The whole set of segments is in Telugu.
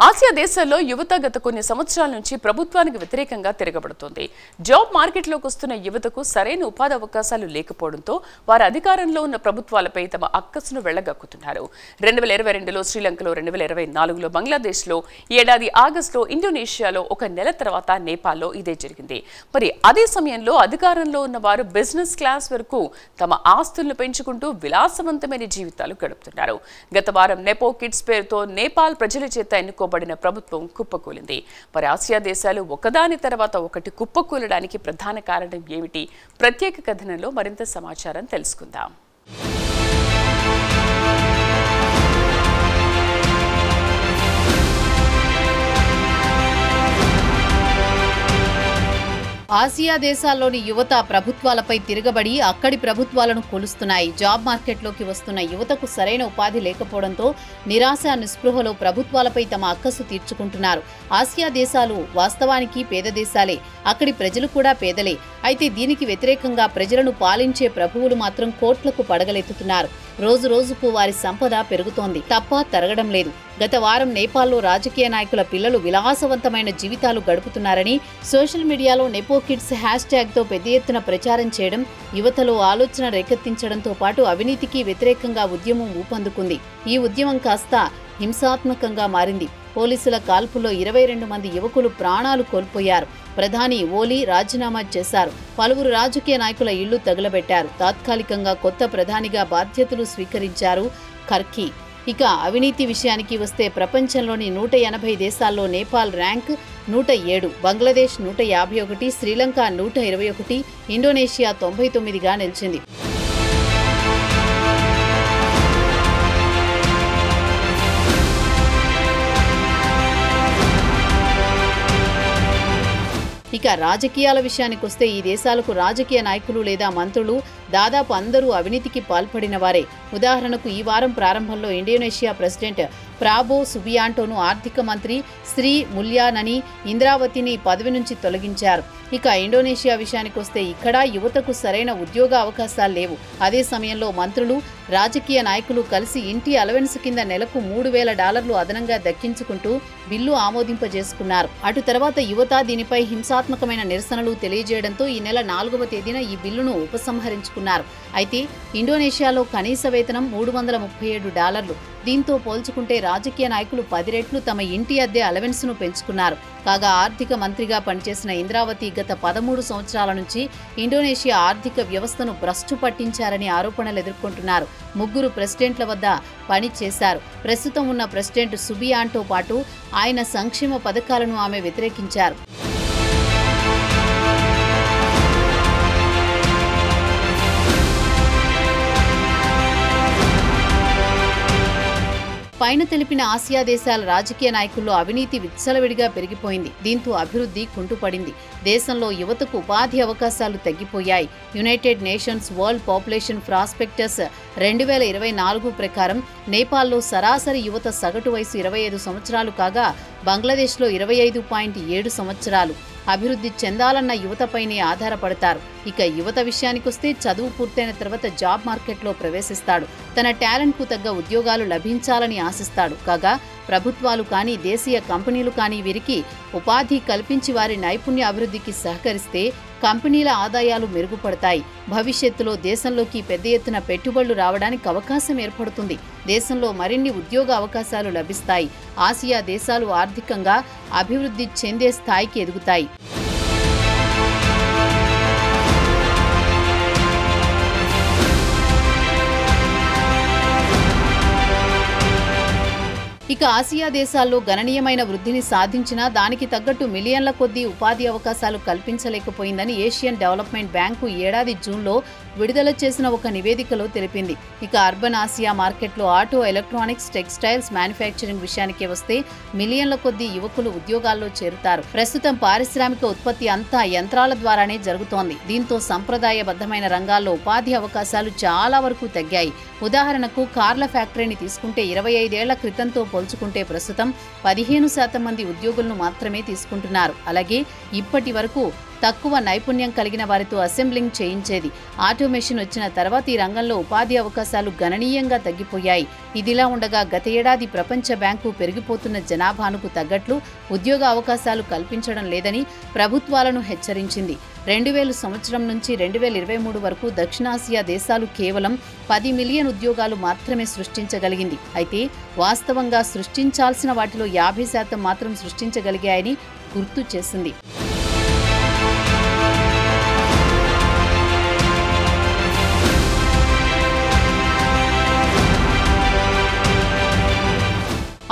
ఆసియా దేశాల్లో యువత గత కొన్ని సంవత్సరాల నుంచి ప్రభుత్వానికి వ్యతిరేకంగా తిరగబడుతోంది. జాబ్ మార్కెట్లోకి వస్తున్న యువతకు సరైన ఉపాధి అవకాశాలు లేకపోవడంతో వారు అధికారంలో ఉన్న ప్రభుత్వాలపై తమ అక్కసును వెళ్లగక్కుతున్నారు. 2022లో శ్రీలంకలో, 2024లో బంగ్లాదేశ్లో, ఈ ఏడాది ఆగస్టులో ఇండోనేషియాలో, ఒక నెల తర్వాత నేపాల్లో ఇదే జరిగింది. మరి అదే సమయంలో అధికారంలో ఉన్న వారు బిజినెస్ క్లాస్ వరకు తమ ఆస్తులను పెంచుకుంటూ విలాసవంతమైన జీవితాలు గడుపుతున్నారు. గత వారం నెపో కిడ్స్ పేరుతో నేపాల్ ప్రజల చేత ఎన్నుకోబడిన ప్రభుత్వం కుప్పకూలింది. మరి ఆసియా దేశాలు ఒకదాని తర్వాత ఒకటి కుప్పకూలడానికి ప్రధాన కారణం ఏమిటి? ప్రత్యేక కథనంలో మరింత సమాచారం తెలుసుకుందాం. ఆసియా దేశాల్లోని యువత ప్రభుత్వాలపై తిరగబడి అక్కడి ప్రభుత్వాలను కొలుస్తున్నాయి. జాబ్ మార్కెట్లోకి వస్తున్న యువతకు సరైన ఉపాధి లేకపోవడంతో నిరాశ నిస్పృహలో ప్రభుత్వాలపై తమ అక్కసు తీర్చుకుంటున్నారు. ఆసియా దేశాలు వాస్తవానికి పేద దేశాలే, అక్కడి ప్రజలు కూడా పేదలే. అయితే దీనికి వ్యతిరేకంగా ప్రజలను పాలించే ప్రభువులు మాత్రం కోట్లకు పడగలెత్తుతున్నారు. రోజు రోజుకు వారి సంపద పెరుగుతోంది తప్ప తరగడం లేదు. గత వారం నేపాల్లో రాజకీయ నాయకుల పిల్లలు విలాసవంతమైన జీవితాలు గడుపుతున్నారని సోషల్ మీడియాలో నెపో కిడ్స్ హ్యాష్ ట్యాగ్తో పెద్ద ఎత్తున ప్రచారం చేయడం, యువతలో ఆలోచన రేకెత్తించడంతో పాటు అవినీతికి వ్యతిరేకంగా ఉద్యమం ఊపందుకుంది. ఈ ఉద్యమం కాస్త హింసాత్మకంగా మారింది. పోలీసుల కాల్పుల్లో 22 మంది యువకులు ప్రాణాలు కోల్పోయారు. ప్రధాని ఓలీ రాజీనామా చేశారు. పలువురు రాజకీయ నాయకుల ఇళ్లు తగులబెట్టారు. తాత్కాలికంగా కొత్త ప్రధానిగా బాధ్యతలు స్వీకరించారు ఖర్కీ. ఇక అవినీతి విషయానికి వస్తే ప్రపంచంలోని 180 దేశాల్లో నేపాల్ ర్యాంక్ 107, బంగ్లాదేశ్ 151, శ్రీలంక 121, ఇండోనేషియా 99గా నిలిచింది. ఇక రాజకీయాల విషయానికొస్తే ఈ దేశాలకు రాజకీయ నాయకులు లేదా మంత్రులు దాదాపు అందరూ అవినీతికి పాల్పడిన వారే. ఉదాహరణకు ఈ వారం ప్రారంభంలో ఇండోనేషియా ప్రెసిడెంట్ ప్రాబో సుబియాంటోను ఆర్థిక మంత్రి శ్రీ ముల్యానని ఇంద్రావతిని పదవి నుంచి తొలగించారు. ఇక ఇండోనేషియా విషయానికొస్తే ఇక్కడ యువతకు సరైన ఉద్యోగ అవకాశాలు లేవు. అదే సమయంలో మంత్రులు, రాజకీయ నాయకులు కలిసి ఇంటి అలవెన్స్ కింద నెలకు $3,000 అదనంగా దక్కించుకుంటూ బిల్లు ఆమోదింపజేసుకున్నారు. అటు తర్వాత యువత దీనిపై హింసాత్మకమైన నిరసనలు తెలియజేయడంతో ఈ నెల 4వ తేదీన ఈ బిల్లును ఉపసంహరించుకున్నారు. అయితే ఇండోనేషియాలో కనీస వేతనం $337. దీంతో పోల్చుకుంటే రాజకీయ నాయకులు 10 రెట్లు తమ ఇంటి అద్దె అలవెన్స్ను పెంచుకున్నారు. కాగా ఆర్థిక మంత్రిగా పనిచేసిన ఇంద్రావతి గత 13 సంవత్సరాల నుంచి ఇండోనేషియా ఆర్థిక వ్యవస్థను భ్రష్టు పట్టించారని ఆరోపణలు ఎదుర్కొంటున్నారు. 3 ప్రెసిడెంట్ల వద్ద పని చేశారు. ప్రస్తుతం ఉన్న ప్రెసిడెంట్ సుబియాంటో పాటు ఆయన సంక్షేమ పథకాలను ఆమె వ్యతిరేకించారు. పైన తెలిపిన ఆసియా దేశాల రాజకీయ నాయకుల్లో అవినీతి విచ్చలవిడిగా పెరిగిపోయింది. దీంతో అభివృద్ధి కుంటుపడింది. దేశంలో యువతకు ఉపాధి అవకాశాలు తగ్గిపోయాయి. United nations world population prospectus 2024 ప్రకారం నేపాల్లో సరాసరి యువత సగటు వయసు 25 సంవత్సరాలు కాగా బంగ్లాదేశ్లో 25.7 సంవత్సరాలు. అభివృద్ధి చెందాలన్న యువతపైనే ఆధారపడతారు. ఇక యువత విషయానికొస్తే చదువు పూర్తయిన తర్వాత జాబ్ మార్కెట్లో ప్రవేశిస్తాడు. తన టాలెంట్కు తగ్గ ఉద్యోగాలు లభించాలని ఆశిస్తాడు. కాగా ప్రభుత్వాలు కానీ, దేశీయ కంపెనీలు కానీ వీరికి ఉపాధి కల్పించి వారి నైపుణ్య అభివృద్ధికి సహకరిస్తే కంపెనీల ఆదాయాలు మెరుగుపడతాయి. భవిష్యత్తులో దేశంలోకి పెద్ద ఎత్తున పెట్టుబడులు రావడానికి అవకాశం ఏర్పడుతుంది. దేశంలో మరిన్ని ఉద్యోగ అవకాశాలు లభిస్తాయి. ఆసియా దేశాలు ఆర్థికంగా అభివృద్ధి చెందే స్థాయికి ఎదుగుతాయి. ఇక ఆసియా దేశాల్లో గణనీయమైన వృద్ధిని సాధించినా దానికి తగ్గట్టు మిలియన్ల కొద్దీ ఉపాధి అవకాశాలు కల్పించలేకపోయిందని ఏషియన్ డెవలప్మెంట్ బ్యాంకు ఏడాది జూన్లో విడుదల చేసిన ఒక నివేదికలో తెలిపింది. ఇక అర్బన్ ఆసియా మార్కెట్లో ఆటో, ఎలక్ట్రానిక్స్, టెక్స్టైల్స్, మ్యానుఫ్యాక్చరింగ్ విషయానికి వస్తే మిలియన్ల కొద్దీ యువకులు ఉద్యోగాల్లో చేరుతారు. ప్రస్తుతం పారిశ్రామిక ఉత్పత్తి అంతా యంత్రాల ద్వారానే జరుగుతోంది. దీంతో సంప్రదాయబద్ధమైన రంగాల్లో ఉపాధి అవకాశాలు చాలా వరకు తగ్గాయి. ఉదాహరణకు కార్ల ఫ్యాక్టరీని తీసుకుంటే 25 ఏళ్ల క్రితంతో పోల్చుకుంటే ప్రస్తుతం 15% మంది ఉద్యోగులను మాత్రమే తీసుకుంటున్నారు. అలాగే ఇప్పటి వరకు తక్కువ నైపుణ్యం కలిగిన వారితో అసెంబ్లింగ్ చేయించేది. ఆటోమేషన్ వచ్చిన తర్వాత ఈ రంగంలో ఉపాధి అవకాశాలు గణనీయంగా తగ్గిపోయాయి. ఇదిలా ఉండగా గత ఏడాది ప్రపంచ బ్యాంకు పెరిగిపోతున్న జనాభాకు తగ్గట్లు ఉద్యోగ అవకాశాలు కల్పించడం లేదని ప్రభుత్వాలను హెచ్చరించింది. 2000 సంవత్సరం నుంచి 2023 వరకు దక్షిణాసియా దేశాలు కేవలం 10 మిలియన్ ఉద్యోగాలు మాత్రమే సృష్టించగలిగింది. అయితే వాస్తవంగా సృష్టించాల్సిన వాటిలో 50% మాత్రం సృష్టించగలిగాయని గుర్తు చేసింది.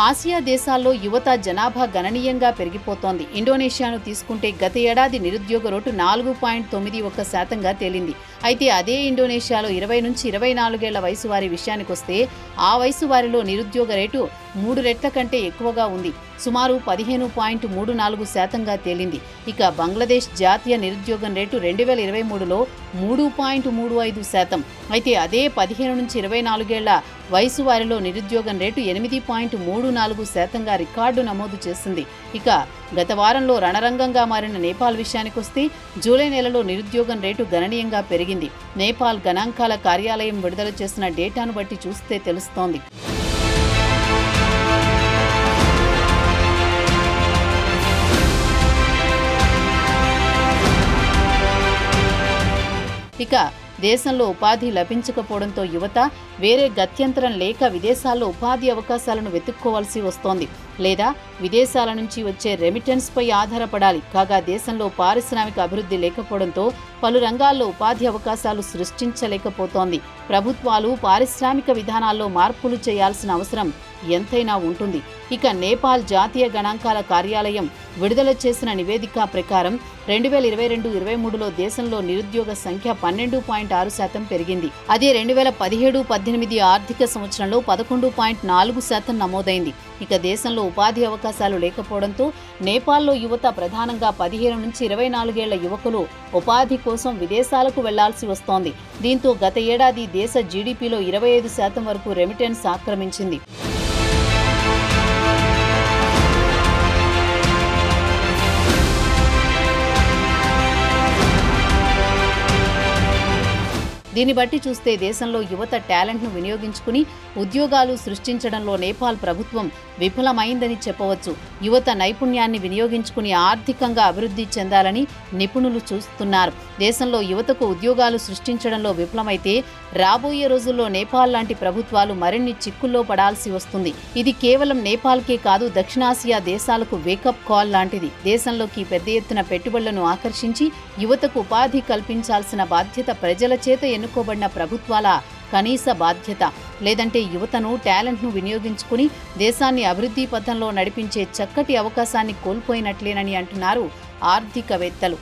ఆసియా దేశాల్లో యువత జనాభా గణనీయంగా పెరిగిపోతోంది. ఇండోనేషియాను తీసుకుంటే గత ఏడాది నిరుద్యోగ రేటు 4.91%గా తేలింది. అయితే అదే ఇండోనేషియాలో 20 నుంచి 24 ఏళ్ల వయసు వారి విషయానికొస్తే ఆ వయసు వారిలో నిరుద్యోగ రేటు 3 రెట్ల కంటే ఎక్కువగా ఉంది. సుమారు 15.34%గా తేలింది. ఇక బంగ్లాదేశ్ జాతీయ నిరుద్యోగం రేటు 2023లో 3.35%. అయితే అదే 15 నుంచి 24 ఏళ్ల వయసు వారిలో నిరుద్యోగం రేటు 8.34%గా రికార్డు నమోదు చేసింది. ఇక గత వారంలో రణరంగంగా మారిన నేపాల్ విషయానికొస్తే జూలై నెలలో నిరుద్యోగం రేటు గణనీయంగా పెరిగింది. నేపాల్ గణాంకాల కార్యాలయం విడుదల చేసిన డేటాను బట్టి చూస్తే తెలుస్తోంది. ఇక దేశంలో ఉపాధి లభించకపోవడంతో యువత వేరే గత్యంతరం లేక విదేశాల్లో ఉపాధి అవకాశాలను వెతుక్కోవాల్సి వస్తోంది. లేదా విదేశాల నుంచి వచ్చే రెమిటెన్స్పై ఆధారపడాలి. కాగా దేశంలో పారిశ్రామిక అభివృద్ధి లేకపోవడంతో పలు రంగాల్లో ఉపాధి అవకాశాలు సృష్టించలేకపోతోంది. ప్రభుత్వాలు పారిశ్రామిక విధానాల్లో మార్పులు చేయాల్సిన అవసరం ఎంతైనా ఉంటుంది. ఇక నేపాల్ జాతీయ గణాంకాల కార్యాలయం విడుదల చేసిన నివేదిక ప్రకారం 2022-23లో దేశంలో నిరుద్యోగ సంఖ్య 12.6% పెరిగింది. అదే 2017-18 ఆర్థిక సంవత్సరంలో 11.4% నమోదైంది. ఇక దేశంలో ఉపాధి అవకాశాలు లేకపోవడంతో నేపాల్లో యువత ప్రధానంగా 15 నుంచి 24 ఏళ్ల యువకులు ఉపాధి కోసం విదేశాలకు వెళ్లాల్సి వస్తోంది. దీంతో గత ఏడాది దేశ జీడీపీలో 25% వరకు రెమిటెన్స్ ఆక్రమించింది. దీన్ని బట్టి చూస్తే దేశంలో యువత టాలెంట్ను వినియోగించుకుని ఉద్యోగాలు సృష్టించడంలో నేపాల్ ప్రభుత్వం విఫలమైందని చెప్పవచ్చు. యువత నైపుణ్యాన్ని వినియోగించుకుని ఆర్థికంగా అభివృద్ధి చెందాలని నిపుణులు చూస్తున్నారు. దేశంలో యువతకు ఉద్యోగాలు సృష్టించడంలో విఫలమైతే రాబోయే రోజుల్లో నేపాల్ లాంటి ప్రభుత్వాలు మరిన్ని చిక్కుల్లో పడాల్సి వస్తుంది. ఇది కేవలం నేపాల్కే కాదు, దక్షిణాసియా దేశాలకు వేకప్ కాల్ లాంటిది. దేశంలోకి పెద్ద ఎత్తున పెట్టుబడులను ఆకర్షించి యువతకు ఉపాధి కల్పించాల్సిన బాధ్యత ప్రజల చేత ఎన్నుకోబడిన ప్రభుత్వాల కనీస బాధ్యత. లేదంటే యువతను టాలెంట్ను వినియోగించుకుని దేశాన్ని అభివృద్ధి పథంలో నడిపించే చక్కటి అవకాశాన్ని కోల్పోయినట్లేనని అంటున్నారు ఆర్థికవేత్తలు.